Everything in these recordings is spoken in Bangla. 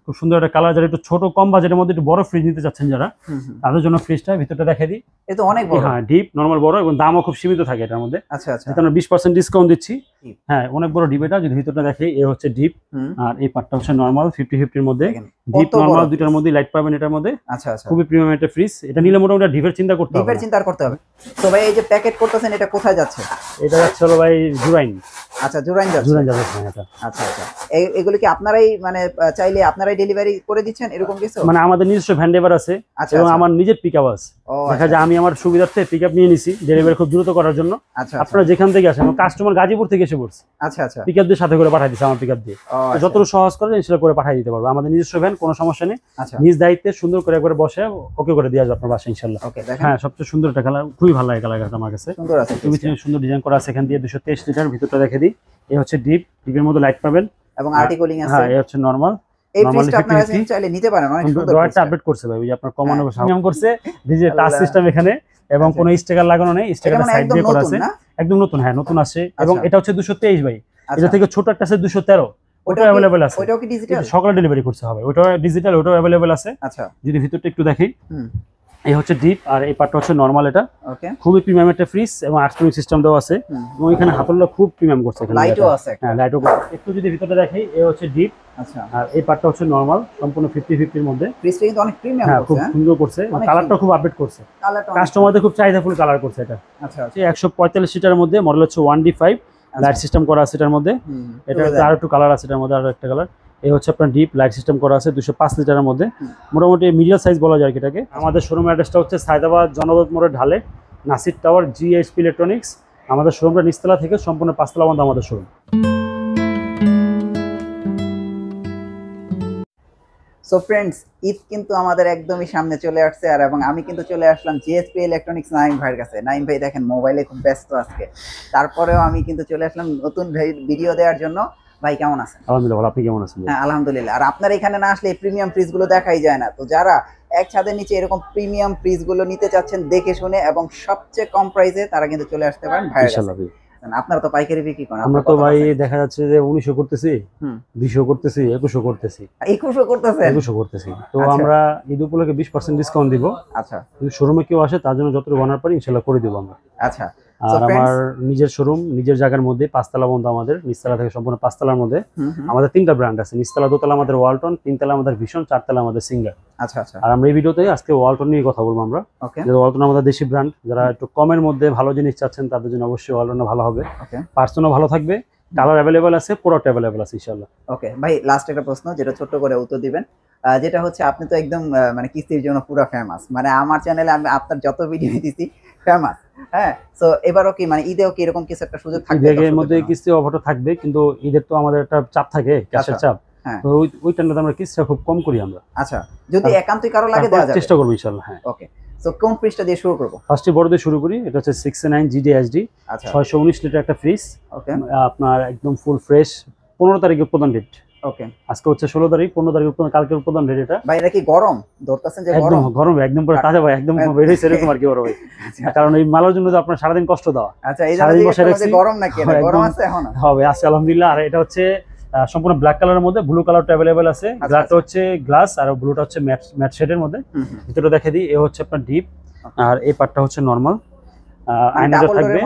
খুব সুন্দর একটা কালার, যারা একটু ছোট কম বাজেটের মধ্যে একটু বড় ফ্রিজ নিতে চাচ্ছেন যারা, তাদের জন্য ফ্রিজটা ভিতরটা দেখাই দিই। এটা অনেক বড়, হ্যাঁ ডিপ নরমাল বড়, এবং দামও খুব সীমিত থাকে এটার মধ্যে। আচ্ছা আচ্ছা, আমরা 20% ডিসকাউন্ট দিচ্ছি। হ্যাঁ অনেক বড় ডিপ এটা, যদি ভিতরটা দেখে এ হচ্ছে ডিপ, আর এই পার্টটা হচ্ছে নরমাল 50-50 এর মধ্যে। ডিপ নরমাল দুটার মধ্যে লাইট পাবেন এটার মধ্যে। আচ্ছা আচ্ছা, খুবই প্রিমিয়াম একটা ফ্রিজ। এটা নিলে মোটামুটি ডিপের চিন্তা করতে হবে, ডিপের চিন্তা করতে হবে। তো ভাই এই যে প্যাকেট করতেছেন এটা কোথায় যাচ্ছে? এটা যাচ্ছে হলো ভাই জুরাইন। আচ্ছা জুরাইন যাচ্ছে, জুরাইন যাচ্ছে। হ্যাঁ এটা আচ্ছা আচ্ছা, এগুলো কি আপনারাই মানে চাইলে আপনারাই ডেলিভারি করে দিচ্ছেন এরকম কিছু? মানে আমাদের নিজস্ব ভ্যান ড্রাইভার আছে এবং আমার নিজের পিকআপ আছে। দেখা যায় আমি আমার সুবিধার্থে পিকআপ নিয়ে নিছি ডেলিভারি খুব দ্রুত করার জন্য। আপনারা যেখান থেকে আসেন, আমার কাস্টমার গাজীপুর থেকে এসে পড়ছে, আচ্ছা আচ্ছা, পিকআপ দিয়ে সাথে করে পাঠিয়ে দিচ্ছে, আমার পিকআপ দিয়ে যতটুকু সহজ করে ইনস্টল করে পাঠিয়ে দিতে পারবো। আমাদের নিজস্ব ভ্যান, কোনো সমস্যা নেই। নিজ দায়িত্বে সুন্দর করে একবার বসে ওকে করে দিয়ে আসবে আপনার বাসায় ইনশাআল্লাহ। হ্যাঁ সবচেয়ে সুন্দর একটা কালার, খুবই ভালো লাগে কালারটা আমার কাছে, সুন্দর আছে, খুবই সুন্দর ডিজাইন করা আছে। এখান দিয়ে 223 লিটার ভিতরটা দেখে দিই। এই হচ্ছে ডিপ, ডিপের মধ্যে লাইট পাবেন এবং আর্টিকুলিং আছে। হ্যাঁ এই হচ্ছে নরমাল। এই ফ্রিজটা আপনারা চাইলে নিতে পারেন, অনেক সুন্দর ড্রয়ারটা আপডেট করছে ভাই, ওই যে আপনার কমানো নিয়ম করছে, ডিজিটাল টাচ সিস্টেম এখানে, এবং কোনো স্টিকার লাগানো নেই, স্টিকারটা সাইড দিয়ে করা আছে, একদম নতুন। হ্যাঁ নতুন আছে, এবং এটা হচ্ছে 223 ভাই। এটা থেকে ছোট একটা আছে 213, ওটাও अवेलेबल আছে। ওটাও কি ডিজিটাল? সকালে ডেলিভারি করতে হবে, ওটাও ডিজিটাল, ওটাও अवेलेबल আছে। আচ্ছা যদি ভিতরটা একটু দেখি, এই হচ্ছে ডিপ আর এই পার্টটা হচ্ছে নরমাল। এটা ওকে খুবই প্রিমিয়াম একটা ফ্রিজ, এবং আর্টস্প্রিং সিস্টেম দেওয়া আছে, এবং এখানে হাতলটা খুব প্রিমিয়াম করছে, এখানে লাইটও আছে। হ্যাঁ লাইটও একটু যদি ভিতরটা দেখি, এই হচ্ছে ডিপ, আচ্ছা, আর এই পার্টটা হচ্ছে নরমাল, সম্পূর্ণ 50-50 এর মধ্যে। ফ্রিজটা কিন্তু অনেক প্রিমিয়াম করছে, খুব সুন্দর করছে, কালারটা খুব আপডেট করছে, কাস্টমারদের খুব চাহিদাফুল কালার করছে এটা। আচ্ছা আচ্ছা, 145 লিটারের মধ্যে, মডেল হচ্ছে 1D5, লাইট সিস্টেম করা আছে এটার মধ্যে। এটা আর একটু কালার আছে এটার মধ্যে, আর একটা কালার। এই হচ্ছে আপনার ডিপ লাইট সিস্টেম করা আছে, 205 লিটারের মধ্যে, মোটামুটি মিডিয়াম সাইজ বলা যায় এটাকে। আমাদের শোরুম অ্যাড্রেসটা হচ্ছে সায়দাবাদ জনপদ মোড়ের ঢালে নাসির টাওয়ার, GSP ইলেকট্রনিক্স। আমাদের শোরুমটা নিচতলা থেকে সম্পূর্ণ 5 তলা পর্যন্ত আমাদের শোরুম। সো ফ্রেন্ডস, ঈদ কিন্তু আমাদের একদমই সামনে চলে আসছে, আর এবং আমি কিন্তু চলে আসলাম GSP ইলেকট্রনিক্স নাইম ভাইয়ের কাছে। নাইম ভাই দেখেন মোবাইলে খুব ব্যস্ত আজকে, তারপরেও আমি কিন্তু চলে আসলাম নতুন ভিডিও দেওয়ার জন্য। ভাই কেমন আছেন? আলহামদুলিল্লাহ, আপনি কেমন আছেন? হ্যাঁ আলহামদুলিল্লাহ। আর আপনার এখানে না আসলে এই প্রিমিয়াম ফ্রিজগুলো দেখাই যায় না। তো যারা এক ছাদের নিচে এরকম প্রিমিয়াম ফ্রিজগুলো নিতে চাচ্ছেন দেখে শুনে এবং সবচেয়ে কম প্রাইসে, তারা কিন্তু চলে আসতে পারেন ভাইয়ের কাছে। আপনারা তো পাইকারি বিক্রি করেন, আমরা তো ভাই দেখা যাচ্ছে যে 1900 করতেছি, 200 করতেছি, 2100 করতেছি, 2100 করতেছি। তো আমরা ঈদ উপলক্ষে 20% ডিসকাউন্ট দিব। আচ্ছা, যদি শোরুমে কেউ আসে তার জন্য যতটুকু বানার পারি ইনশাআল্লাহ করে দিব আমরা। আচ্ছা, আর আমার নিজের শোরুম নিজের জায়গার মধ্যে 5 তলা পর্যন্ত, আমাদের নিচতলা থেকে সম্পূর্ণ 5 তলার মধ্যে আমাদের 3টা ব্র্যান্ড আছে। নিচতলা 2 তলা আমাদের ওয়ালটন, 3 তলা আমাদের ভিশন, 4 তলা আমাদের সিঙ্গার। আচ্ছা আচ্ছা, আর আমরা এই ভিডিওতে আজকে ওয়ালটন নিয়ে কথা বলবো আমরা। ওয়ালটন আমাদের দেশি ব্র্যান্ড, যারা একটু কমের মধ্যে ভালো জিনিস চাচ্ছেন তাদের জন্য অবশ্যই ওয়ালটন ভালো হবে। পার্সনও ভালো থাকবে, কালার अवेलेबल আছে, প্রোডাক্ট अवेलेबल আছে ইনশাআল্লাহ। ওকে ভাই, লাস্ট একটা প্রশ্ন, যেটা ছোট করে উত্তর দিবেন, যেটা হচ্ছে আপনি তো একদম মানে কিস্তির জন্য পুরো ফেমাস, মানে আমার চ্যানেলে আমি আপনার যত ভিডিও দিতেছি ফেমাস। হ্যাঁ, সো এবারও কি মানে ঈদেও কি এরকম কিছু একটা সুযোগ থাকবে? ঈদের মধ্যে কিস্তি অফারটা থাকবে, কিন্তু ঈদের তো আমাদের একটা চাপ থাকে, ক্যাশের চাপ। তো ওই টাইমটাতে আমরা কিস্তিটা খুব কম করি আমরা। আচ্ছা, যদি একান্তই কারো লাগে দেওয়া যাবে, চেষ্টা করব ইনশাআল্লাহ। হ্যাঁ ওকে, সো কোন ফ্রিজটা দিয়ে শুরু করব? ফার্স্টে বড় দিয়ে শুরু করি। এটা হচ্ছে 69 GDHD, 619 লিটার একটা ফ্রিজ। ওকে, আপনার একদম ফুল ফ্রেশ, 15 তারিখে উৎপাদন ডেট। ওকে, আজকে হচ্ছে 16 তারিখ, 15 তারিখ উৎপাদন, কালকে উৎপাদন ডেট। এটা ভাই এটা কি গরম ধরতেছেন? যে গরম, গরম একদম পুরো তাজা ভাই, একদম বের হইছে এরকম আর কি বড় ভাই। কারণ এই মালের জন্য তো আপনার সারাদিন কষ্ট দাও। আচ্ছা, এই যে গরম নাকি? গরম আছে এখন? হবে, আছে আলহামদুলিল্লাহ। আর এটা হচ্ছে সম্পূর্ণ ব্ল্যাক কালারের মধ্যে, ব্লু কালারটা अवेलेबल আছে। ব্ল্যাকটা হচ্ছে গ্লাস আর ব্লুটা হচ্ছে ম্যাট শেডের মধ্যে। ভিতরটা দেখে দিই, এই হচ্ছে আপনার ডিপ, আর এই পার্টটা হচ্ছে নরমাল। আয়নাটা থাকবে,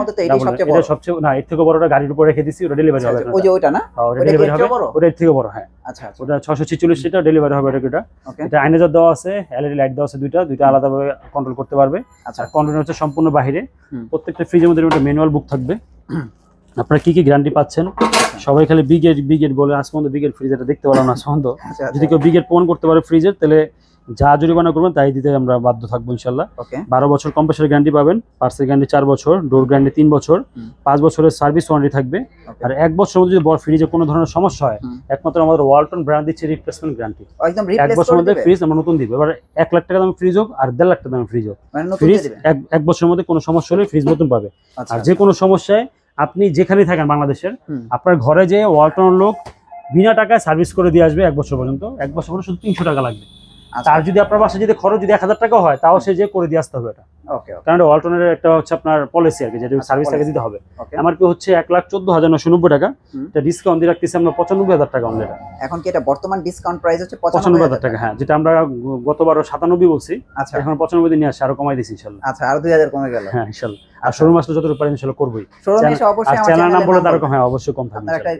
এটা সবচেয়ে না, এর থেকে বড়টা গাড়ির উপর রেখে দিছি, ওটা ডেলিভারি হবে। ওই যে ওইটা না, ওটা ডেলিভারি হবে, ওটা এর থেকে বড়। হ্যাঁ আচ্ছা, ওটা 646 লিটার ডেলিভারি হবে এটা। এটা আয়নাজার দেওয়া আছে, এলইডি লাইট দেওয়া আছে, দুইটা আলাদাভাবে কন্ট্রোল করতে পারবে। আচ্ছা, কন্ট্রোল হচ্ছে সম্পূর্ণ বাহিরে। প্রত্যেকটা ফ্রিজের মধ্যে একটা ম্যানুয়াল বুক থাকবে, আপনারা কি কি গ্যারান্টি পাচ্ছেন। সবাই খালি বিগেট বলে, আজ পর্যন্ত বিগেট ফ্রিজ এটা দেখতে পারলাম না পর্যন্ত। যদি কেউ বিগেট প্রমাণ করতে পারে ফ্রিজের, তাহলে যা জরিমানা করবেন তাই দিতে আমরা বাধ্য থাকবো ইনশাল্লাহ। 12 বছর কম্প্রেসর গ্যারান্টি পাবেন, পার্সেল গ্যারান্টি 4 বছর, ডোর গ্যারান্টি 3 বছর, 5 বছরের সার্ভিস ওয়ারেন্টি থাকবে। আর 1 বছরের মধ্যে যদি বড় ফ্রিজে কোনো ধরনের সমস্যা হয়, একমাত্র আমাদের ওয়ালটন ব্র্যান্ড দিচ্ছে রিপ্লেসমেন্ট গ্যারান্টি। 1 বছরের মধ্যে ফ্রিজ আমরা নতুন দিব। এবার 1 লাখ টাকা দামের ফ্রিজ হোক আর 1.5 লাখ টাকা দামের ফ্রিজ হোক, ফ্রিজ 1 বছরের মধ্যে কোনো সমস্যা হলে ফ্রিজ নতুন পাবে। আর যে কোনো সমস্যায় আপনি যেখানেই থাকেন বাংলাদেশের, আপনার ঘরে যে ওয়ালটন লোক বিনা টাকায় সার্ভিস করে দিয়ে আসবে 1 বছর পর্যন্ত। 1 বছর পরে শুধু 300 টাকা লাগবে। তার যদি আপনার বাসায় যদি খরচ যদি 1000 টাকা হয়, তাও সে যে করে দিয়ে আসতে হবে এটা। ওকে কারণ এটা ওয়ালটনের একটা হচ্ছে আপনার পলিসি আর কি, যেটা সার্ভিস টাকা দিতে হবে। এমআরপি হচ্ছে 1,14,990 টাকা, এটা ডিসকাউন্ট দিয়ে রাখতেছি আমরা 95,000 টাকা অনলি। এখন কি এটা বর্তমান ডিসকাউন্ট প্রাইস হচ্ছে 95,000 টাকা, হ্যাঁ, যেটা আমরা গতবারও 97 বলছি, আচ্ছা এখন 95 দিয়ে নিয়ে আসছে, আরো কমাই দিছি ইনশাআল্লাহ। আচ্ছা আর 2000 কমে গেল, হ্যাঁ ইনশাআল্লাহ। আর শোরুম আসলে যতটুকু পারি ইনশাআল্লাহ করবই। শোরুমে এসে অবশ্যই আমার চ্যানেল নাম বলে তার কম, হ্যাঁ অবশ্যই কম থাকবে একটা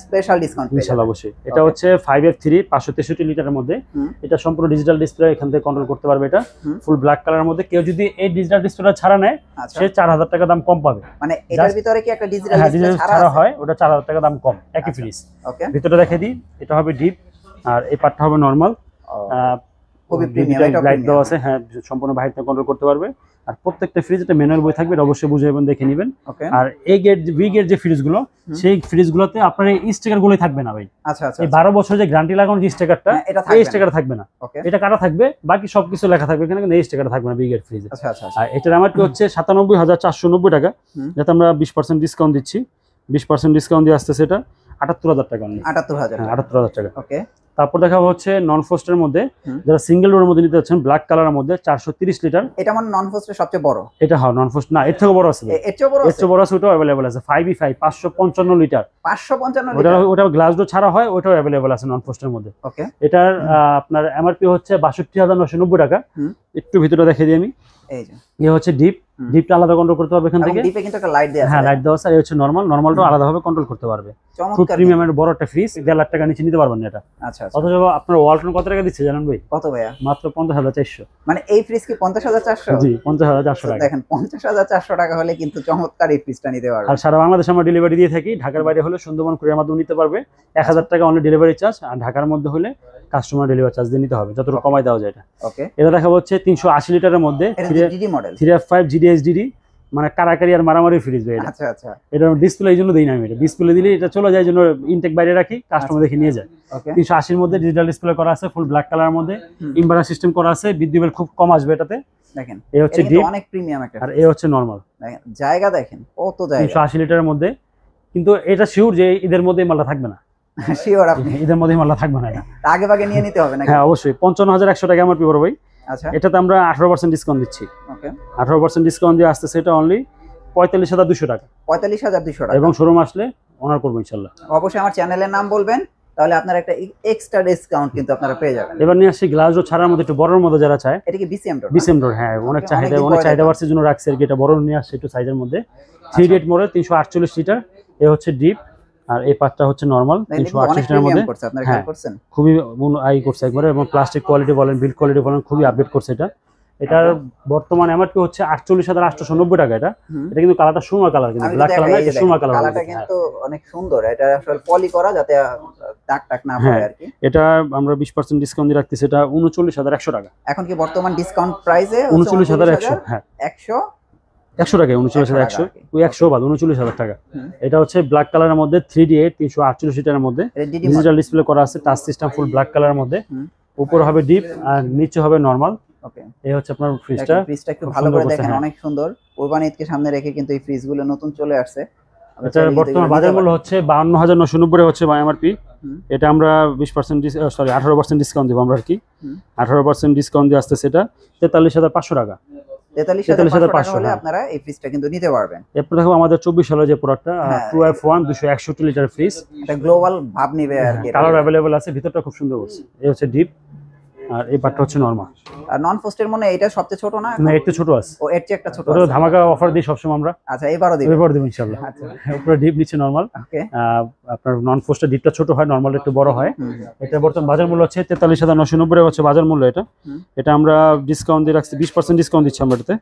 স্পেশাল ডিসকাউন্ট ইনশাআল্লাহ অবশ্যই। এটা হচ্ছে 5F3 563 লিটারের মধ্যে, এটা সম্পূর্ণ ডিজিটাল ডিসপ্লে, এখান থেকে কন্ট্রোল করতে পারবে। এটা ফুল ব্ল্যাক কালারের মধ্যে, কেউ যদি এই ডিজিটাল ডিসপ্লেটা ছাড়া নেয় সে 4000 টাকা দাম কম পাবে। মানে এটার ভিতরে কি একটা ডিজিটাল ডিসপ্লে ছাড়া হয়, ওটা 4000 টাকা দাম কম, একই ফ্রিজ। ওকে, ভিতরটা দেখিয়ে দিই, এটা হবে ডিপ আর এই পার্টটা হবে নরমাল। খুবই প্রিমিয়াম, এটা লাইট দেওয়া আছে, হ্যাঁ সম্পূর্ণ বাইরে থেকে কন্ট্রোল করতে পারবে। আর প্রত্যেকটা ফ্রিজ একটা ম্যানুয়াল বই থাকবে, এটা অবশ্যই বুঝে এবং দেখে নেবেন। আর এ গেট বি গেট যে ফ্রিজগুলো, সেই ফ্রিজগুলোতে আপনার এই স্টিকারগুলোই থাকবে না ভাই। আচ্ছা আচ্ছা, এই 12 বছর যে গ্যারান্টি লাগানো যে স্টিকারটা, এই স্টিকার থাকবে না, এটা কাটা থাকবে, বাকি সবকিছু লেখা থাকবে এখানে, কিন্তু এই স্টিকার থাকবে না বি গেট ফ্রিজে। আচ্ছা আচ্ছা, আর এটার এমআরপি হচ্ছে 97,490 টাকা, যাতে আমরা 20% ডিসকাউন্ট দিচ্ছি। 20% ডিসকাউন্ট দিয়ে আসতেছে এটা 78,000 টাকা। 78,000 টাকা। ওকে, তারপর দেখাবো হচ্ছে নন ফ্রস্টের মধ্যে, যারা সিঙ্গেল ডোরের মধ্যে নিতে যাচ্ছেন, ব্ল্যাক কালারের মধ্যে 430 লিটার। এটা মানে নন ফ্রস্টের সবচেয়ে বড়, এটা হ্যাঁ নন ফ্রস্ট না, এর থেকে বড় আছে, এর চেয়ে বড় আছে, ওটাও अवेलेबल আছে 5E5 555 লিটার। 555 লিটার, ওটা গ্লাস ডোর ছাড়া হয়, ওটাও अवेलेबल আছে নন ফ্রস্টের মধ্যে। ওকে, এটার আপনার এমআরপি হচ্ছে 62,990 টাকা। একটু ভিতরে দেখিয়ে দিই আমি, এই যে এই হচ্ছে ডিপটা আলাদা কন্ট্রোল করতে পারবে এখান থেকে, ডিপে কিন্তু একটা লাইট দেয়া আছে, হ্যাঁ লাইট দেওয়া আছে। আর এই হচ্ছে নরমালটাও আলাদাভাবে কন্ট্রোল করতে পারবে। খুব প্রিমিয়ামের বড় একটা ফ্রিজ, 1.5 লাখ টাকা নিচে নিতে পারবেন না এটা। আচ্ছা আচ্ছা, অথচ আপনার ওয়ালটন কত টাকা দিচ্ছে জানেন ভাই? কত ভাইয়া? মাত্র 50,400। মানে এই ফ্রিজ কি 50,400? জি 50,400 টাকা। দেখেন 50,400 টাকা হলে কিন্তু চমৎকার এই ফ্রিজটা নিতে পারবে। আর সারা বাংলাদেশে আমরা ডেলিভারি দিয়ে থাকি, ঢাকার বাইরে হলে সুন্দরবন কুরিয়ার মাধ্যমে নিতে পারবে। 1000 টাকা অনলি ডেলিভারি চার্জ, আর ঢাকার মধ্যে হলে কাস্টমার ডেলিভারি চার্জ দিয়ে নিতে হবে, যতটুকু কমাই দেওয়া যায় এটা। ওকে, এটা দেখাবো হচ্ছে 380 লিটারের মধ্যে, 3D মডেল, 3F5 GDSDD, মানে কারাকারি আর মারামারি ফ্রিজ ভাই। আচ্ছা আচ্ছা, এটা ডিসপ্লে এই জন্য দেই না আমি, এটা ডিসপ্লে দিলে এটা চলে যায়, জন্য ইনটেক বাইরে রাখি, কাস্টমার দেখে নিয়ে যায়। 380 এর মধ্যে ডিজিটাল ডিসপ্লে করা আছে, ফুল ব্ল্যাক কালারের মধ্যে, ইনভার্টার সিস্টেম করা আছে, বিদ্যুৎ বিল খুব কম আসবে এটাতে। দেখেন এই হচ্ছে ডিপ, অনেক প্রিমিয়াম একটা, আর এই হচ্ছে নরমাল। দেখেন জায়গা, দেখেন কত জায়গা, 380 লিটারের মধ্যে। কিন্তু এটা শিওর যে ঈদের মধ্যে মালটা থাকবে না, শিওর আপনি ঈদের মধ্যে মালটা থাকবে না, এটা আগে ভাগে নিয়ে নিতে হবে না? হ্যাঁ অবশ্যই। 55,100 টাকা এমআরপি বড় ভাই। আচ্ছা, এটাতে আমরা 18% ডিসকাউন্ট দিচ্ছি। ওকে, 18% ডিসকাউন্ট দিয়ে আসতেছে এটা অনলি 45,200 টাকা। 45,200 টাকা, এবং শোরুম আসলে অনার করবো ইনশাআল্লাহ। অবশ্যই আমার চ্যানেলের নাম বলবেন, তাহলে আপনারা একটা এক্সট্রা ডিসকাউন্ট কিন্তু আপনারা পেয়ে যাবেন। এবার নিয়ে আসছি গ্লাস ডোর ছাড়ার মধ্যে একটু বড়র মধ্যে যারা চায়, এটা কি বিসিএম ডোর? বিসিএম ডোর, হ্যাঁ অনেক চাহিদা বাড়ছে জন্য রাখছে আর কি, এটা বড় নিয়ে আসছে একটু সাইজের মধ্যে। 3D মডেল 348 লিটার, এ হচ্ছে ডিপ, আর এই পার্টটা হচ্ছে নরমাল 348 লিটারের মধ্যে। আপনারা খেয়াল করছেন, খুবই করছে একবারে, এবং প্লাস্টিক কোয়ালিটি বলেন, বিল্ড কোয়ালিটি বলেন, খুবই আপডেট করছে এটা। এটার বর্তমান এমআরপি হচ্ছে 48,890 টাকা। এটা কিন্তু কালারটা সুরমা কালার, কিন্তু ব্ল্যাক কালার না, এটা সুরমা কালার। কালারটা কিন্তু অনেক সুন্দর, এটা আসলে পলি করা যাতে দাগ টাক না পড়ে আর কি। এটা আমরা 20% ডিসকাউন্ট দিয়ে রাখতেছি, এটা 39,100 টাকা। এখন কি বর্তমান ডিসকাউন্ট প্রাইসে 39,100, হ্যাঁ 100 টাকা, 39,100, ওই 100 বাদ 39,000 টাকা। এটা হচ্ছে ব্ল্যাক কালারের মধ্যে 3D 348 লিটারের মধ্যে, ডিজিটাল ডিসপ্লে করা আছে, টাচ সিস্টেম, ফুল ব্ল্যাক কালারের মধ্যে। উপরে হবে ডিপ আর নিচে হবে নরমাল। ওকে, এই হচ্ছে আপনার ফ্রিজটা একটু ভালো করে দেখেন, অনেক সুন্দর। কোরবানি ঈদকে সামনে রেখে কিন্তু এই ফ্রিজগুলো নতুন চলে আসছে। এটা বর্তমান বাজার মূল্য হচ্ছে 52,990 হচ্ছে এমআরপি। এটা আমরা 18% ডিসকাউন্ট দিব আমরা আর কি। 18% ডিসকাউন্ট দিয়ে আসছে, সেটা 43,500 টাকা। 43,500 হলে আপনারা এই ফ্রিজটা কিন্তু নিতে পারবেন। এরপর দেখো আমাদের 24 সালের যে প্রোডাক্টটা 2F1 261 লিটার ফ্রিজ, এটা গ্লোবাল ভাব নিবে আর কি। কালার अवेलेबल আছে, ভিতরটা খুব সুন্দর হচ্ছে। এই হচ্ছে ডিপ, আর এই পার্টটা হচ্ছে নরমাল। আর নন ফ্রস্টের মনে এটা সবচেয়ে ছোট না? না, একটু ছোট আছে। ও এর চেয়ে একটা ছোট আছে। ওটা ধামাকা অফার দিই সবসময় আমরা। আচ্ছা, এবারও দিব ইনশাআল্লাহ। আচ্ছা, উপরে ডিপ নিচে নরমাল। ওকে, আপনার নন ফ্রস্টের ডিপটা ছোট হয়, নরমাল একটু বড় হয়। এটা বর্তমান বাজার মূল্য হচ্ছে 43,990 হচ্ছে বাজার মূল্য এটা। এটা আমরা ডিসকাউন্ট দিয়ে রাখছি, 20% ডিসকাউন্ট দিচ্ছি আমরা এটাতে।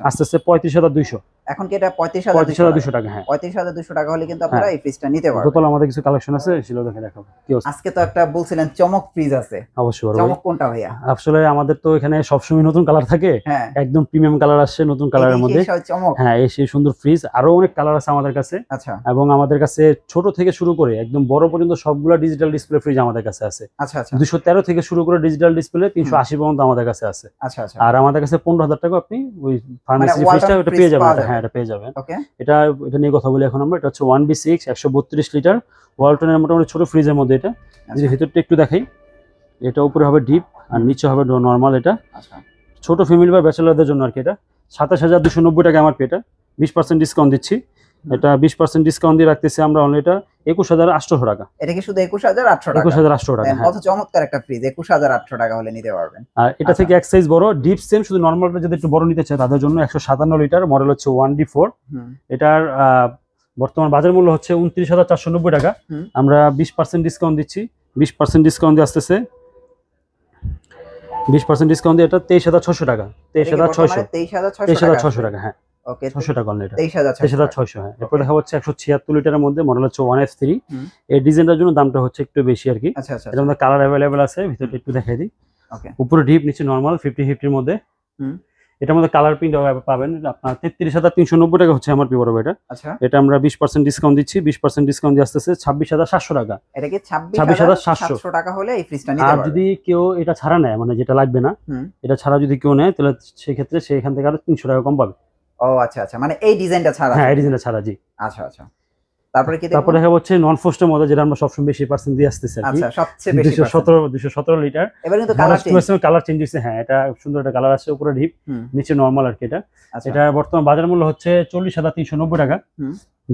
আস্তে আস্তে 35,200। এখন কি এটা 35,200 টাকা? হ্যাঁ 35,200 টাকা হলে কিন্তু আপনারা এই ফ্রিজটা নিতে পারবেন। দোতলা আমাদের কিছু কালেকশন আছে, সেগুলো দেখে দেখাবো। আজকে তো একটা বলছিলেন চমক ফ্রিজ আছে। অবশ্যই। চমক কোনটা ভাইয়া? আসলে আমাদের তো এখানে সবসময় নতুন কালার থাকে, একদম প্রিমিয়াম কালার আসছে নতুন কালারের মধ্যে। হ্যাঁ, এই সেই সুন্দর ফ্রিজ, আরো অনেক কালার আছে আমাদের কাছে। আচ্ছা, এবং আমাদের কাছে ছোট থেকে শুরু করে একদম বড় পর্যন্ত সবগুলা ডিজিটাল ডিসপ্লে ফ্রিজ আমাদের কাছে আছে। আচ্ছা আচ্ছা, 213 থেকে শুরু করে ডিজিটাল ডিসপ্লে 380 পর্যন্ত আমাদের কাছে আছে। আচ্ছা আচ্ছা, আর আমাদের কাছে 15,000 টাকা আপনি ওই ফার্মেসি ফ্রিজটা ওটা পেয়ে যাবেন। হ্যাঁ, এটা পেয়ে যাবেন। ওকে, এটা নিয়ে কথা বলি এখন আমরা। এটা হচ্ছে 1B6 132 লিটার ওয়ালটনের মোটামুটি ছোট ফ্রিজের মধ্যে। এটা যদি ভিতরটা একটু দেখাই, এটা উপরে হবে ডিপ আর নিচে হবে নরমাল। এটা ছোট ফ্যামিলি বা ব্যাচেলারদের জন্য আর কি। এটা 27,290 টাকা এমআরপি, এটা 20% ডিসকাউন্ট দিচ্ছি। এটা 20% ডিসকাউন্ট দিয়ে রাখতেছি আমরা অনলি, এটা 21,800 টাকা। এটা কি শুধু 21,800 টাকা? 21,800 টাকা, কত চমৎকার একটা ফ্রিজ, 21,800 টাকা হলে নিতে পারবেন। আর এটা থেকে এক সাইজ বড়, ডিপ সেম, শুধু নরমালটা যদি একটু বড় নিতে চায় তাদের জন্য 157 লিটার, মডেল হচ্ছে 1D4। এটার বর্তমান বাজার মূল্য হচ্ছে 29,490 টাকা। আমরা 20% ডিসকাউন্ট দিচ্ছি, 20% ডিসকাউন্ট দিয়ে আসতেছে, 20% ডিসকাউন্ট দিয়ে এটা 23,600 টাকা। 23,600 টাকা, হ্যাঁ। ওকে, 600 টাকা অনলি, এটা 23,600। হ্যাঁ, এরপর দেখা হচ্ছে 176 লিটারের মধ্যে, মডেল হচ্ছে 1F3। এই ডিজাইনটার জন্য দামটা হচ্ছে একটু বেশি আর কি। এটার মধ্যে কালার अवेलेबल আছে, ভিতরটা একটু দেখাই দিই। ওকে, উপরে ডিপ, নিচে নরমাল, 50-50 এর মধ্যে। এটার মধ্যে কালার প্রিন্ট পাবেন আপনার। 33,390 টাকা হচ্ছে এমআরপি বড় এটা। আচ্ছা, এটা আমরা 20% ডিসকাউন্ট দিচ্ছি, 20% ডিসকাউন্ট দিয়ে আসতেছে 26,700 টাকা। এটা কি 26,700 টাকা হলে এই ফ্রিজটা নিতে পারবেন। আর যদি কেউ এটা ছাড়া নেয়, মানে যেটা লাগবে না, এটা ছাড়া যদি কেউ নেয়, তাহলে সেই ক্ষেত্রে সেখান থেকে আরো 300 টাকা কম পাবে। ও আচ্ছা আচ্ছা, মানে এই ডিজাইনটা ছাড়া? হ্যাঁ, এই ডিজাইনটা ছাড়া, জি। আচ্ছা আচ্ছা, তারপরে কি দেখব? তারপর দেখা হচ্ছে নন ফ্রস্টের মধ্যে, যেটা আমরা সবসময় বেশি পার্সেন্ট দিয়ে আসতেছি আর কি। আচ্ছা, সবচেয়ে বেশি 217 লিটার। এবারে কিন্তু কালার চেঞ্জ হইছে। হ্যাঁ, এটা সুন্দর একটা কালার আছে, উপরে ডিপ, নিচে নরমাল আর কি। এটা এটা বর্তমান বাজার মূল্য হচ্ছে 40,390 টাকা।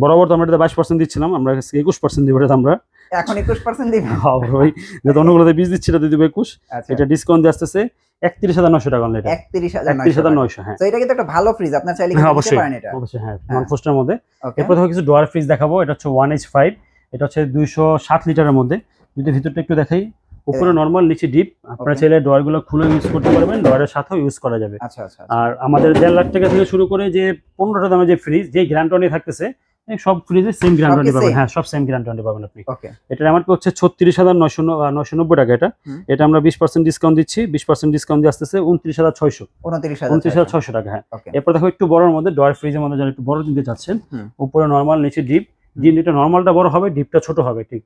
বরাবর তো আমরা এটা 22% দিচ্ছিলাম, আমরা 21% দিব এটা। আমরা এখন 21% দিবেন? হ্যাঁ ভাই, যে অন্যগুলোতে 20 দিচ্ছি, এটা দিয়ে দিব 21। এটা ডিসকাউন্ট দিয়ে আসতেছে 31,900 টাকা অনলি। 31,900, হ্যাঁ। তো এটা কিন্তু একটা ভালো ফ্রিজ, আপনারা চাইলে কিনতে পারেন এটা। অবশ্যই, হ্যাঁ, নন ফ্রস্টের মধ্যে। এরপর দেখো কিছু ডোয়ার ফ্রিজ দেখাবো। এটা হচ্ছে 1H5, এটা হচ্ছে 207 লিটারের মধ্যে। যদি ভিতরটা একটু দেখাই, উপরে নরমাল, নিচে ডিপ। আপনারা চাইলে ডোয়ার গুলো খুলে ইউজ করতে পারবেন, ডোয়ারের সাথেও ইউজ করা যাবে। আচ্ছা আচ্ছা। আর আমাদের 1.5 লাখ টাকা থেকে শুরু করে যে 15টা দামে যে ফ্রিজ, যে গ্যারান্টি থাকতেছে, সব ফ্রিজে সেম গ্যারান্টি পাবেন। হ্যাঁ, সব সেম গ্যারান্টি পাবেন আপনি। এটার এমআরপি হচ্ছে 36,990 টাকা। এটা আমরা 20% ডিসকাউন্ট দিচ্ছি, 20% ডিসকাউন্ট দিয়ে আসতেছে 29,600 টাকা। হ্যাঁ, এরপর দেখো একটু বড়র মধ্যে, ডয়ার ফ্রিজের মধ্যে যারা একটু বড় নিতে চাচ্ছেন, উপরে নরমাল, নিচে ডিপ। ডিপটা নরমালটা বড় হবে, ডিপটা ছোট হবে ঠিক।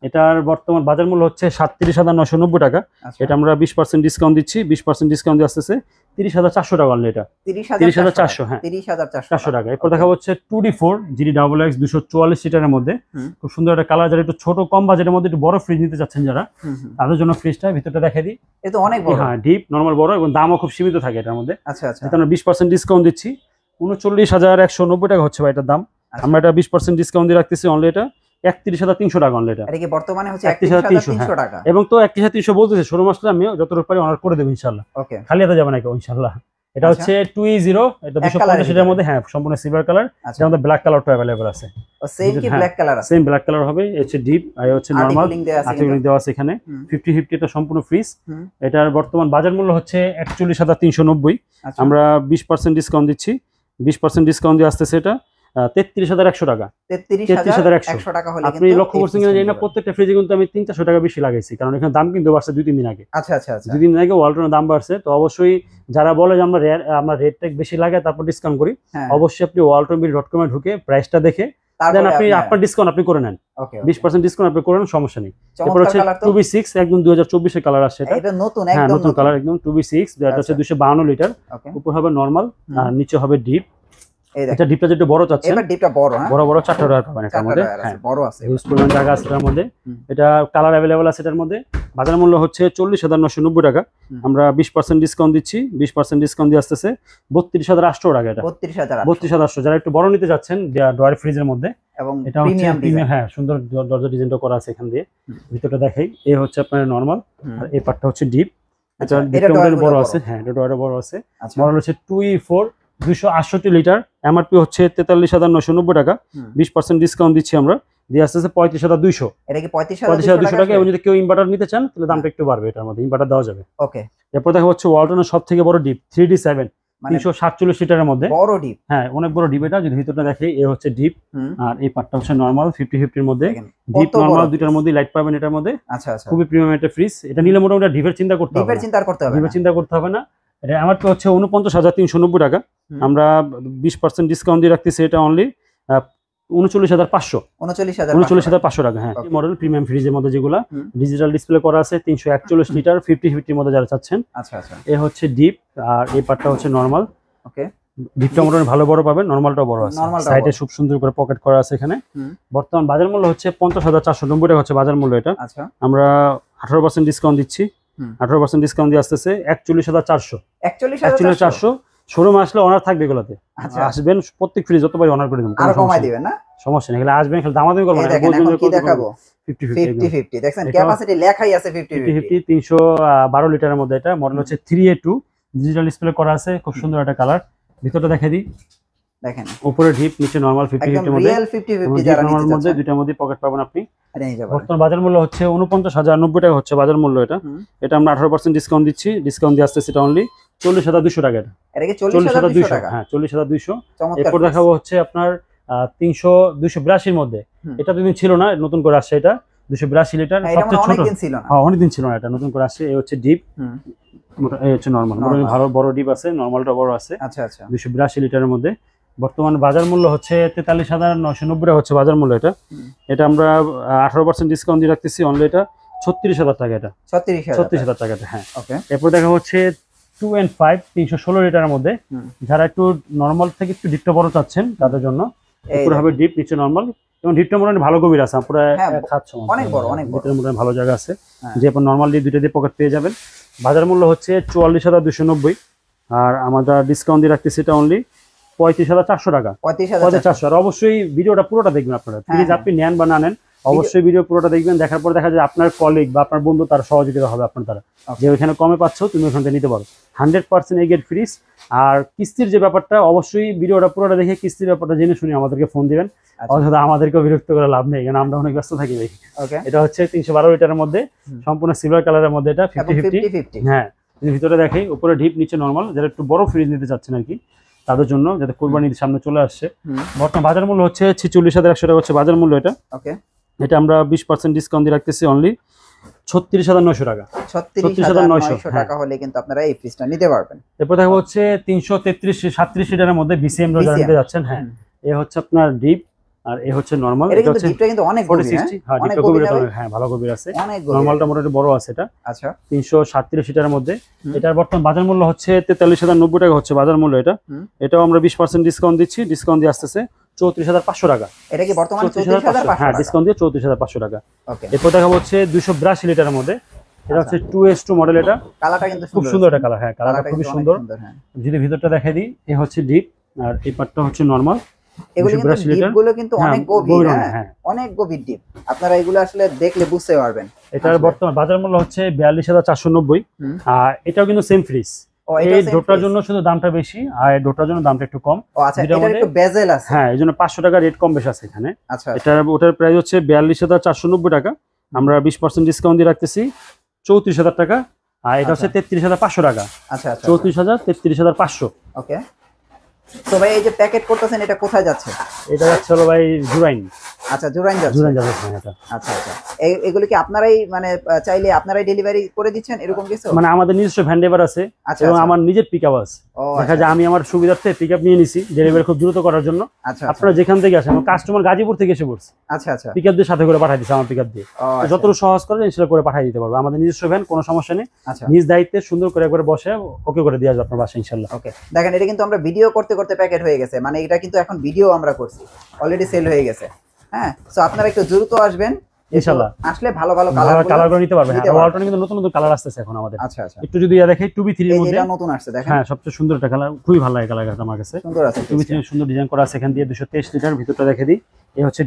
এটার বর্তমান বাজার মূল্য হচ্ছে 37,990 টাকা। এটা আমরা 20% ডিসকাউন্ট দিচ্ছি, 20% ডিসকাউন্ট দিয়ে আসতেছে 30,400 টাকা অনলি। এটা 30,400, হ্যাঁ, 30,400 টাকা। এরপর দেখা হচ্ছে 2D4 GDXX 244 লিটারের মধ্যে, খুব সুন্দর একটা কালার। যারা একটু ছোট কম বাজেটের মধ্যে একটু বড় ফ্রিজ নিতে চাচ্ছেন যারা, তাদের জন্য ফ্রিজটা ভিতরটা দেখাই দিই। এটা অনেক বড়, হ্যাঁ, ডিপ, নরমাল, বড়, এবং দামও খুব সীমিত থাকে এটার মধ্যে। আচ্ছা আচ্ছা, এটা আমরা 20% ডিসকাউন্ট দিচ্ছি, 39,190 টাকা হচ্ছে ভাই এটার দাম। আমরা এটা 20% ডিসকাউন্ট দিয়ে রাখতেছি অনলি, এটা 31,300 টাকা অনলি। এটা কি বর্তমানে হচ্ছে 31,300 টাকা, এবং তো 31,300 বলতেছে শোরুম আসলে আমি যতটুকু পারি অনার করে দেব ইনশাআল্লাহ। ওকে, খালি হাতে যাবে না কেউ ইনশাআল্লাহ। এটা হচ্ছে 2E0, এটা 250 এর মধ্যে, হ্যাঁ, সম্পূর্ণ সিলভার কালার। এর মধ্যে ব্ল্যাক কালারটা अवेलेबल আছে। ও সেম কি ব্ল্যাক কালার আছে? সেম ব্ল্যাক কালার হবে। এই হচ্ছে ডিপ, আর এই হচ্ছে নরমাল, আর্টিকুলিং দেওয়া আছে এখানে। 50-50 এটা সম্পূর্ণ ফ্রিজ। এটার বর্তমান বাজার মূল্য হচ্ছে 41,390। আমরা 20% ডিসকাউন্ট দিচ্ছি, 20% ডিসকাউন্ট দিয়ে আসতেছে এটা 33,100 টাকা। 33,100 টাকা হলে আপনি লক্ষ্য করছেন কিনা জানি না, প্রত্যেকটা ফ্রিজে কিন্তু আমি 300-400 টাকা বেশি লাগাইছি, কারণ এখানে দাম কিন্তু বাড়ছে 2-3 দিন আগে। আচ্ছা আচ্ছা আচ্ছা, 2 দিন আগে ওয়ালটনের দাম বাড়ছে। তো অবশ্যই যারা বলে যে আমরা রেটটা বেশি লাগাই তারপর ডিসকাউন্ট করি, অবশ্যই আপনি waltonbill.com এ ঢুকে প্রাইসটা দেখে দেন আপনি আপনার ডিসকাউন্ট আপনি করে নেন। 20% ডিসকাউন্ট আপনি করে নেন, সমস্যা নেই। এরপর হচ্ছে 2B6, একদম 2024 এর কালার আসছে এটা। এটা নতুন, একদম নতুন কালার, একদম 2B6। এটা হচ্ছে 252 লিটার। উপর হবে নরমাল, আর নিচে হবে ডিপ। এটা ডিপটা যেটা বড় চাচ্ছেন, এবার ডিপটা বড়, হ্যাঁ, বড় 4টা ডয়ার পাবেন এটার মধ্যে। হ্যাঁ, বড় আছে, ইউজ পরিমাণ জায়গা আছে এটার মধ্যে। এটা কালার अवेलेबल আছে এটার মধ্যে। বাজার মূল্য হচ্ছে 40,990 টাকা। আমরা 20% ডিসকাউন্ট দিচ্ছি, 20% ডিসকাউন্ট দিয়ে আসতেছে 32,800 টাকা। এটা 32,800। যারা একটু বড় নিতে যাচ্ছেন ডয়ার ফ্রিজের মধ্যে, এবং এটা হচ্ছে প্রিমিয়াম, হ্যাঁ, সুন্দর দরজা ডিজাইনটা করা আছে এখান দিয়ে। ভিতরটা দেখাই, এই হচ্ছে আপনার নরমাল, আর এই পার্টটা হচ্ছে ডিপ। এটা ডিপটা মডেল বড় আছে, হ্যাঁ, এটা ডয়ার বড় আছে। মডেল হচ্ছে 2E4 268 লিটার। এমআরপি হচ্ছে 43,990 টাকা। 20% ডিসকাউন্ট দিচ্ছি আমরা, দিয়ে আসতেছে 35,200। এটা কি 35,200 টাকা। এবং যদি কেউ ইনভার্টার নিতে চান তাহলে দামটা একটু বাড়বে, এটার মধ্যে ইনভার্টার দেওয়া যাবে। ওকে, এরপর দেখা হচ্ছে ওয়ালটনের সবথেকে বড় ডিপ 3D7 347 লিটারের মধ্যে, বড় ডিপ, হ্যাঁ, অনেক বড় ডিপ। এটা যদি ভিতরটা দেখে, এই হচ্ছে ডিপ, আর এই পার্টটা হচ্ছে নরমাল, 50-50 এর মধ্যে। ডিপ নরমাল দুইটার মধ্যে লাইট পাবেন এটার মধ্যে। আচ্ছা আচ্ছা, খুবই প্রিমিয়াম একটা ফ্রিজ। এটা নিলে মোটামুটি ডিপের চিন্তা করতে হবে, ডিপের চিন্তা করতে হবে না। এটা এমআরপি হচ্ছে 49,390 টাকা। আমরা 20% ডিসকাউন্ট দিয়ে রাখতেছি এটা অনলি 39,500 টাকা। হ্যাঁ, মডেল প্রিমিয়াম ফ্রিজের মধ্যে যেগুলো ডিজিটাল ডিসপ্লে করা আছে, 341 লিটার, 50-50 মধ্যে যারা চাচ্ছেন। আচ্ছা আচ্ছা, এই হচ্ছে ডিপ, আর এই পার্টটা হচ্ছে নরমাল। ওকে, ডিপটা মোটামুটি ভালো বড় পাবেন, নরমালটাও বড় আছে, সাইডে খুব সুন্দর করে পকেট করা আছে এখানে। বর্তমান বাজার মূল্য হচ্ছে 50,490 টাকা হচ্ছে বাজার মূল্য এটা। আচ্ছা, আমরা 18% ডিসকাউন্ট দিচ্ছি, 18% ডিসকাউন্ট দিয়ে আসতেছে 41,400। শোরুমে আসলে অনার থাকবে এগুলোতে। আচ্ছা আসবেন, প্রত্যেক ফ্রিজ যতবার অনার করে দেবো, আরো কমাই দিবেন না? সমস্যা নেই। এগুলো আসবেন, খালি দামাদামি করবেন না। দেখেন এখন কি দেখাবো, 50-50 দেখছেন ক্যাপাসিটি লেখাই আছে 50-50। 312 লিটারের মধ্যে এটা মডেল হচ্ছে 3A2, ডিজিটাল ডিসপ্লে করা আছে, খুব সুন্দর একটা কালার। ভিতরটা দেখাই দিই, দেখেন উপরে ডিপ, নিচে নরমাল 50-50 এর মধ্যে। রিয়েল 50-50 যারা নিতে মধ্যে চাচ্ছেন দুইটার মধ্যে পকেট পাবেন আপনি। এটা নিতে পারেন। বর্তমান বাজার মূল্য হচ্ছে 49,090 টাকা হচ্ছে বাজার মূল্য এটা। এটা আমরা 18% ডিসকাউন্ট দিচ্ছি, ডিসকাউন্ট দিয়ে আসছে সেটা অনলি 40,200 টাকা। এটা কি 40,200 টাকা? হ্যাঁ 40,200। চমৎকার। এরপর দেখাবো হচ্ছে আপনার 282 এর মধ্যে। এটা তো দিন ছিল না, নতুন করে আসছে এটা 282 লিটার, সবচেয়ে ছোট। অনেকদিন ছিল না। হ্যাঁ অনেকদিন ছিল না, এটা নতুন করে আসছে। এই হচ্ছে ডিপ, এই হচ্ছে নরমাল। ভালো বড় ডিপ আছে, নরমালটা বড় আছে। আচ্ছা আচ্ছা 282 লিটারের মধ্যে। বর্তমান বাজার মূল্য হচ্ছে 43,990 টাকা হচ্ছে বাজার মূল্য এটা। এটা আমরা 18% ডিসকাউন্ট দিয়ে রাখতেছি অনলি, এটা 36,000 টাকা। এটা 36,000 টাকা। হ্যাঁ ওকে। এরপর দেখা হচ্ছে 2 and 5 316 লিটারের মধ্যে। যারা একটু নরমাল থেকে একটু ডিপটা বড় চাচ্ছেন তাদের জন্য উপরে হবে ডিপ, নিচে নরমাল। এবং ডিপটা মোটামুটি ভালো গভীর আছে, পুরো অনেক বড়, অনেক বড়, মোটামুটি ভালো জায়গা আছে। যে আপনি নরমাল দিয়ে দুইটা দিয়ে পকেট পেয়ে যাবেন। বাজার মূল্য হচ্ছে 44,290, আর আমরা ডিসকাউন্ট দিয়ে রাখতেছি এটা অনলি 35,400 টাকা। 35,400। আর অবশ্যই ভিডিওটা পুরোটা দেখবেন আপনারা, প্লিজ আপনি নেন বা না নেন অবশ্যই ভিডিও পুরোটা দেখবেন। দেখার পর দেখা যায় আপনার কলিগ বা আপনার বন্ধু তার সহযোগিতা হবে আপনার দ্বারা, যে ওইখানে কমে পাচ্ছ তুমি ওখান থেকে নিতে পারো। 100% এই গেট ফ্রিজ। আর কিস্তির যে ব্যাপারটা, অবশ্যই ভিডিওটা পুরোটা দেখে কিস্তির ব্যাপারটা জেনে শুনে আমাদেরকে ফোন দিবেন। অথবা আমাদেরকেও বিরক্ত করে লাভ নেই, কারণ আমরা অনেক ব্যস্ত থাকি ভাই। এটা হচ্ছে 312 লিটারের মধ্যে, সম্পূর্ণ সিলভার কালারের মধ্যে। এটা 50-50। হ্যাঁ ভিতরে দেখেই, উপরে ডিপ, নিচে নরমাল। যারা একটু বড় ফ্রিজ নিতে চাচ্ছেন আর কি, তাদের জন্য, যাতে কোরবানির সামনে চলে আসছে। বর্তমান বাজার মূল্য হচ্ছে 46,100 টাকা হচ্ছে বাজার মূল্য এটা। ওকে। এটা আমরা 20% ডিসকাউন্ট দিয়ে রাখতেছি অনলি 36,900 টাকা। 36,900 টাকা হলে কিন্তু আপনারা এই ফ্রিজটা নিতে পারবেন। এরপর দেখা হচ্ছে 333-37 লিটারের মধ্যে বিসিএম রোজার নিতে যাচ্ছেন। হ্যাঁ এ হচ্ছে আপনার ডিপ, আর এ হচ্ছে নরমাল। এটা হচ্ছে ডিপটা কিন্তু অনেক গভীর। হ্যাঁ ডিপটা গভীর, হ্যাঁ ভালো গভীর আছে। নরমালটা মোটামুটি বড় আছে এটা। আচ্ছা 337 লিটারের মধ্যে। এটার বর্তমান বাজার মূল্য হচ্ছে 43,090 টাকা হচ্ছে বাজার মূল্য এটা। এটাও আমরা 20% ডিসকাউন্ট দিচ্ছি, ডিসকাউন্ট দিয়ে আসতেছে 34,500 টাকা। এটা কি বর্তমানে 34,500? হ্যাঁ ডিসকাউন্ট দিয়ে 34,500 টাকা। ওকে। এরপর দেখা হচ্ছে 282 লিটারের মধ্যে। এটা হচ্ছে 2S2 মডেল। এটা কালারটা কিন্তু খুব সুন্দর একটা কালার। হ্যাঁ কালারটা খুবই সুন্দর। যদি ভিতরটা দেখাই দিই, এ হচ্ছে ডিপ, আর এই পার্টটা হচ্ছে নরমাল। এগুলো কিন্তু অনেক গভীর, হ্যাঁ অনেক গভীর ডিপ। আপনারা এগুলো আসলে দেখলে বুঝতে পারবেন। এটার বর্তমান বাজার মূল্য হচ্ছে 42,490। আর এটাও কিন্তু সেম ফ্রিজ। এই ডোটার জন্য শুধু দামটা বেশি, আর এই ডোটার জন্য দামটা একটু কম। আচ্ছা এটার একটু বেজেল আছে। হ্যাঁ এইজন্য 500 টাকা রেট কম বেশি আছে এখানে। আচ্ছা এটার ওটার প্রাইস হচ্ছে 42,490 টাকা। আমরা 20% ডিসকাউন্ট দিয়ে রাখতেছি 34,000 টাকা। আর এটা হচ্ছে 33,500 টাকা। আচ্ছা 34,000, 33,500। ওকে। তো ভাই এই যে প্যাকেট করতেছেন, এটা কোথায় যাচ্ছে? এটা যাচ্ছে হলো ভাই জুরাইন। আচ্ছা জুরাইন যাচ্ছে। জুরাইন যাচ্ছে এটা। আচ্ছা আচ্ছা এগুলো কি আপনারাই মানে চাইলে আপনারাই ডেলিভারি করে দিচ্ছেন এরকম কিছু? মানে আমাদের নিজস্ব ভ্যান ড্রাইভার আছে এবং আমার নিজের পিকআপ আছে। দেখা যায় আমি আমার সুবিধার্থে পিকআপ নিয়ে নিছি ডেলিভারি খুব দ্রুত করার জন্য। আচ্ছা আপনারা যেখান থেকে আসেন, আমার কাস্টমার গাজীপুর থেকে এসে পড়ছে। আচ্ছা আচ্ছা পিকআপ দিয়ে সাথে করে পাঠিয়ে দিছে, আমার পিকআপ দিয়ে। যতটুকু সহজ করে ইনস্টল করে পাঠিয়ে দিতে পারবো। আমাদের নিজস্ব ভ্যান, কোনো সমস্যা নেই। নিজ দায়িত্বে সুন্দর করে একবার বসে ওকে করে দিয়ে আসবে আপনার বাসায় ইনশাআল্লাহ। ওকে দেখেন এটা কিন্তু আমরা ভিডিও করতে করতে প্যাকেট হয়ে গেছে, মানে এটা কিন্তু এখন ভিডিও আমরা করছি, অলরেডি সেল হয়ে গেছে। হ্যাঁ সো আপনারা একটু দ্রুত আসবেন ইনশাআল্লাহ, আসলে ভালো ভালো কালার নিতে পারবেন। হ্যাঁ ওয়ালটনে কিন্তু নতুন নতুন কালার আসছে এখন আমাদের। আচ্ছা আচ্ছা একটু যদি দেখেই 2B3 এর মধ্যে এটা নতুন আসছে দেখেন। হ্যাঁ সবচেয়ে সুন্দর একটা কালার, খুবই ভালো লাগে কালারটা আমার কাছে। সুন্দর আছে 2B3 সুন্দর ডিজাইন করা আছে। এখান দিয়ে 223 লিটার ভিতরটা দেখে দিই। এই হচ্ছে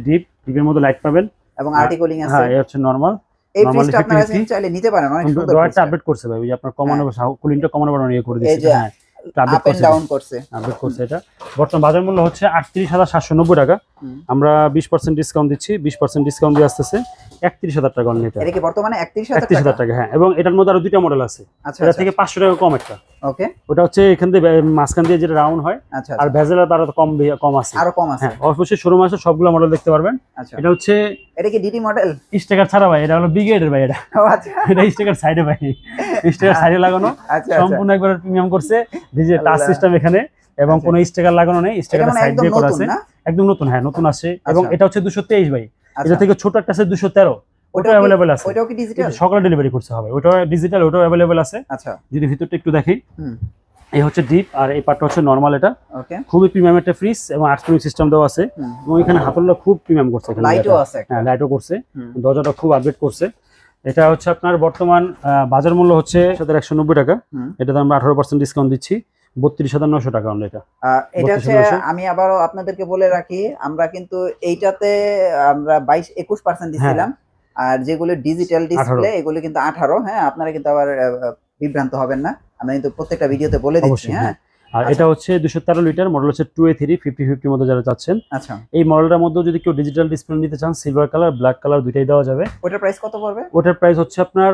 ডিপের মধ্যে লাইট পাবেন এবং আর্টিকুলিং আছে। হ্যাঁ এই হচ্ছে নরমাল। এই ফ্রিজটা আপনারা চাইলে নিতে পারেন, অনেক সুন্দর। ড্রয়ারটা আপডেট করছে ভাই, ওই যে আপনার কমানো কুলিংটা কমানো বাড়ানো ইয়ে করে দিয়েছে। হ্যাঁ আপডেট করছে এটা। বর্তমান বাজার মূল্য হচ্ছে 38,790 টাকা। আমরা 20% ডিসকাউন্ট দিচ্ছি, 20% ডিসকাউন্ট দিয়ে আসতেছে 31,000 টাকা অনলি। এটা কি বর্তমানে 31,000 টাকা? হ্যাঁ এবং এটার মধ্যে আরো দুইটা মডেল আছে। এটা থেকে 500 টাকা কম একটা। ওকে ওটা হচ্ছে এখান থেকে মাঝখান দিয়ে যেটা রাউন্ড হয়, আর ভেজেলের আরো কম আছে, আরো কম আছে। হ্যাঁ অবশ্যই শোরুমে আসলে সবগুলো মডেল দেখতে পারবেন। এটা হচ্ছে এটা কি ডিটি মডেল? স্টিকার ছাড়া ভাই, এটা হলো ব্রিগেডের ভাই। এটা এটা স্টিকার সাইডে ভাই, স্টিকার সাইডে লাগানো, সম্পূর্ণ একবার প্রিমিয়াম করছে। ডিজিটাল টাচ সিস্টেম এখানে এবং কোনো স্টিকার লাগানো নেই, স্টিকার সাইড দিয়ে করা আছে, একদম নতুন। হ্যাঁ নতুন আছে। এবং এটা হচ্ছে 223 ভাই। এটা থেকে ছোট একটা আছে 213, ওটাও अवेलेबल আছে। ওটাও কি ডিজিটাল? সকালে ডেলিভারি করতে হবে। ওটাও ডিজিটাল, ওটাও अवेलेबल আছে। আচ্ছা যদি ভিতরটা একটু দেখি, এই হচ্ছে ডিপ, আর এই পার্টটা হচ্ছে নরমাল। এটা ওকে খুবই প্রিমিয়াম একটা ফ্রিজ এবং আর্থিং সিস্টেম দেওয়া আছে। এবং এখানে হাতলটা খুব প্রিমিয়াম করছে, এখানে লাইটও আছে। হ্যাঁ লাইটও করছে, দরজাটা খুব আপডেট করছে। এটা হচ্ছে আপনার বর্তমান বাজার মূল্য হচ্ছে 1,190 টাকা। এটাতে আমরা 18% ডিসকাউন্ট দিচ্ছি, 32,900 টাকা অনলি এটা। এটা হচ্ছে 32,900 আমি আবারও আপনাদেরকে বলে রাখি, আমরা কিন্তু এইটাতে আমরা 22-21% দিছিলাম, আর যেগুলো ডিজিটাল ডিসপ্লে এগুলো কিন্তু 18। হ্যাঁ, আপনারা কিন্তু আবার বিভ্রান্ত হবেন না, আমরা কিন্তু প্রত্যেকটা ভিডিওতে বলে দিচ্ছি। হ্যাঁ, আর এটা হচ্ছে 213 লিটার মডেল, হচ্ছে 2A3 50-50 মধ্যে যারা চাচ্ছেন। আচ্ছা, এই মডেলটার মধ্যে যদি কেউ ডিজিটাল ডিসপ্লে নিতে চান, সিলভার কালার ব্ল্যাক কালার দুইটাই দেওয়া যাবে। ওটার প্রাইস কত পড়বে? ওটার প্রাইস হচ্ছে আপনার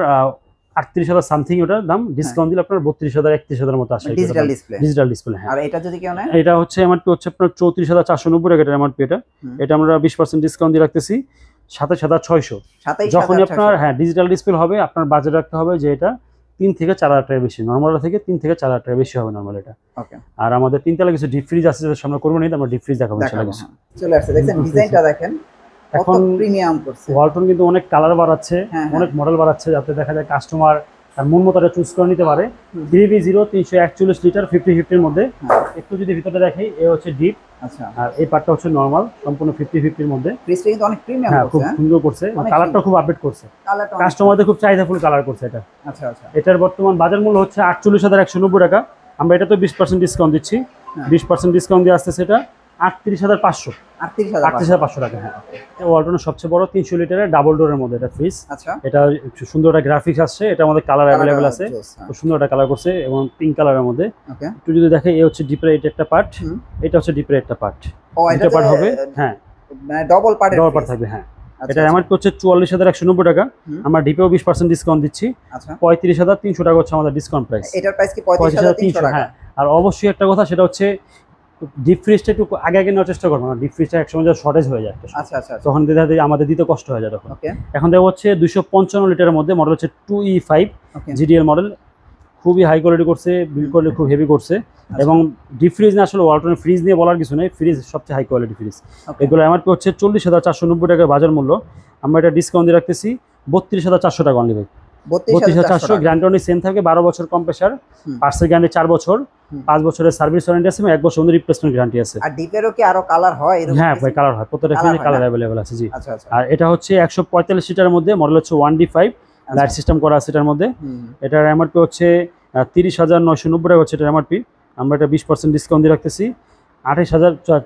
38,000 সামথিং, ওটার দাম ডিসকাউন্ট দিলে আপনার 32,000-31,000 মতো আসে ডিজিটাল ডিসপ্লে। ডিজিটাল ডিসপ্লে, হ্যাঁ। আর এটা যদি কেউ নেয়, এটা হচ্ছে এমআরপি হচ্ছে আপনার 34,490 টাকা এটা এমআরপি। এটা আমরা 20% ডিসকাউন্ট দিয়ে রাখতেছি 27,600। যখন আপনার হ্যাঁ ডিজিটাল ডিসপ্লে হবে, আপনার বাজেট রাখতে হবে যে এটা 3 থেকে 4 হাজার টাকা বেশি, নর্মাল থেকে 3 থেকে 4 হাজার টাকা বেশি হবে নর্মাল এটা। ওকে। আর আমাদের 3 তলা কিছু ডিপ ফ্রিজ আছে, যেটা সামনে করবো না, আমরা ডিপ ফ্রিজ দেখাবো ইনশাআল্লাহ। চলে আসছে, দেখেন ডিজাইনটা দেখেন, এখন প্রিমিয়াম করছে। ওয়ালটন কিন্তু অনেক কালার বাড়াচ্ছে, অনেক মডেল বাড়াচ্ছে, যাতে দেখা যায় কাস্টমার তার মন মতো চুজ করে নিতে পারে। 3V0 341 লিটার 50-50 এর মধ্যে। একটু যদি ভিতরটা দেখাই, এই হচ্ছে ডিপ, আচ্ছা, আর এই পার্টটা হচ্ছে নরমাল, সম্পূর্ণ 50-50 এর মধ্যে। ফ্রিজটা কিন্তু অনেক প্রিমিয়াম করছে, খুব সুন্দর করছে, কালারটা খুব আপডেট করছে, কাস্টমারদের খুব চাহিদাফুল কালার করছে এটা। আচ্ছা আচ্ছা। এটার বর্তমান বাজার মূল্য হচ্ছে 48,190 টাকা। আমরা এটা তো 20% ডিসকাউন্ট দিচ্ছি, 20% ডিসকাউন্ট দিয়ে আসতেছে এটা 38,500 টাকা। হ্যাঁ, ওয়ালটনের সবচেয়ে বড় 300 লিটারের ডাবল ডোরের মধ্যে এটা ফ্রিজ। আচ্ছা, এটা একটু সুন্দর একটা গ্রাফিক্স আসছে, এটার মধ্যে কালার অ্যাভেলেবেল আছে, খুব সুন্দর একটা কালার করছে এবং পিঙ্ক কালারের মধ্যে। একটু যদি দেখে, এই হচ্ছে ডিপের এটা একটা পার্ট, এটা হচ্ছে ডিপের একটা পার্ট, এটা পার্ট হবে, হ্যাঁ মানে ডবল পার্ট থাকবে। হ্যাঁ, এটা এমআরপি হচ্ছে 44,190 টাকা, আমরা ডিপেও 20% ডিসকাউন্ট দিচ্ছি। আচ্ছা, 35,300 টাকা হচ্ছে আমাদের ডিসকাউন্ট প্রাইস। এটার প্রাইস কি 35,300 টাকা? হ্যাঁ, আর অবশ্যই একটা কথা, সেটা হচ্ছে ডিপ ফ্রিজটা একটু আগে নেওয়ার চেষ্টা করবো না, ডিপ ফ্রিজটা একসময় শর্টেজ হয়ে যায়, আচ্ছা আচ্ছা, তখন আমাদের দিতে কষ্ট হয়ে যায় তখন। এখন দেখো হচ্ছে 255 লিটারের মধ্যে, মডেল হচ্ছে 2E5 জিডিএল মডেল, খুবই হাই কোয়ালিটি করছে, বিল্ড করলে খুব হেভি করছে। এবং ডিপ ফ্রিজ না, আসলে ওয়ালটনের ফ্রিজ নিয়ে বলার কিছু নেই, ফ্রিজ সবচেয়ে হাই কোয়ালিটি ফ্রিজ। এগুলো এমআরপি হচ্ছে 40,490 টাকা বাজার মূল্য, আমরা এটা ডিসকাউন্ট দিয়ে রাখতেছি 32,400 টাকা অনলি ভাই। 32,400, গ্যারান্টি অনলি সেম থাকে, 12 বছর কম্প্রেসার, পার্সেল গ্যারান্টি 4 বছর, 5 বছরের সার্ভিস ওয়ারেন্টি আছে এবং 1 বছর রিপ্লেসমেন্ট গ্যারান্টি আছে। আর ডিপেরও কি আরো কালার হয় এরকম? হ্যাঁ ভাই, কালার হয়, প্রত্যেকটা ফ্রিজে কালার अवेलेबल আছে, জি। আচ্ছা আচ্ছা। আর এটা হচ্ছে 145 লিটারের মধ্যে, মডেল হচ্ছে 1D5, লাইট সিস্টেম করা আছে এটার মধ্যে। এটার এমআরপি হচ্ছে 30,990 টাকা হচ্ছে এটার এমআরপি, আমরা এটা 20% ডিসকাউন্ট দিয়ে রাখতেছি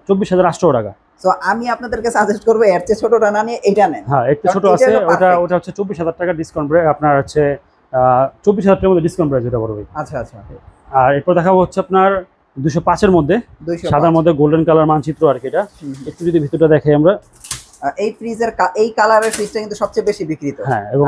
24,800 টাকা। সো আমি আপনাদেরকে সাজেস্ট করব এর চেয়ে ছোটটা না নিয়ে এটা নেন। হ্যাঁ, একটু ছোট আছে, ওটা হচ্ছে 24,000 টাকা ডিসকাউন্ট প্রাইস, আপনার হচ্ছে 24,000 টাকার মধ্যে ডিসকাউন্ট প্রাইস এটা পড়বে। আচ্ছা আচ্ছা। আর এরপর দেখাবো হচ্ছে আপনার 205 এর মধ্যে, সাদার মধ্যে গোল্ডেন কালার মানচিত্র আর কি। এটা একটু যদি ভিতরটা দেখাই আমরা, এই ফ্রিজের এই কালারের ফ্রিজটা কিন্তু সবচেয়ে বেশি বিক্রিত। হ্যাঁ, এবং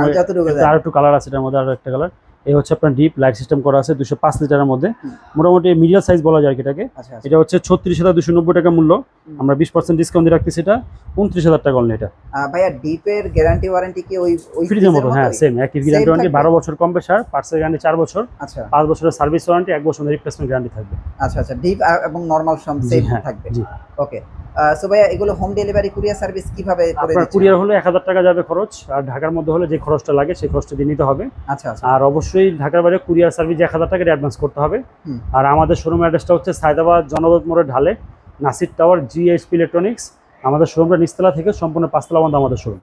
আর একটু কালার আছে এটার মধ্যে, আর একটা কালার। এই হচ্ছে আপনার ডিপ লাইট সিস্টেম করা আছে 205 লিটারের মধ্যে, মোটামুটি মিডিয়াম সাইজ বলা যায় এটাকে। এটা হচ্ছে 36,290 টাকা মূল্য, আমরা 20% ডিসকাউন্ট দিয়ে রাখতেছি এটা 29,000 টাকা অনলি এটা। ভাইয়া ডিপের গ্যারান্টি ওয়ারেন্টি কি ওই ফ্রিজের মতো? হ্যাঁ, সেম একই গ্যারান্টি ওয়ারেন্টি, 12 বছর কম্প্রেসার, পার্সেল গ্যারান্টি 4 বছর, আচ্ছা, 5 বছরের সার্ভিস ওয়ারেন্টি, 1 বছরের রিপ্লেসমেন্ট গ্যারান্টি থাকবে। আচ্ছা আচ্ছা, ডিপ এবং নরমাল সব সেম থাকবে। জি, ওকে। সো ভাইয়া এগুলো হোম ডেলিভারি কুরিয়ার সার্ভিস কিভাবে করে দিচ্ছেন? আপনার কুরিয়ার হলে 1000 টাকা যাবে খরচ, আর ঢাকার মধ্যে হলে যে খরচটা লাগে সেই খরচটা দিয়ে নিতে হবে। আচ্ছা আচ্ছা। আর অবশ্যই ঢাকার বাইরে কুরিয়ার সার্ভিস 1000 টাকা অ্যাডভান্স করতে হবে। আর আমাদের শোরুম অ্যাড্রেসটা হচ্ছে সায়দাবাদ জনপদ মোড়ের ঢালে নাসির টাওয়ার, জিএসপি ইলেকট্রনিক্স। আমাদের শোরুমটা নিচতলা থেকে সম্পূর্ণ 5 তলা পর্যন্ত আমাদের শোরুম।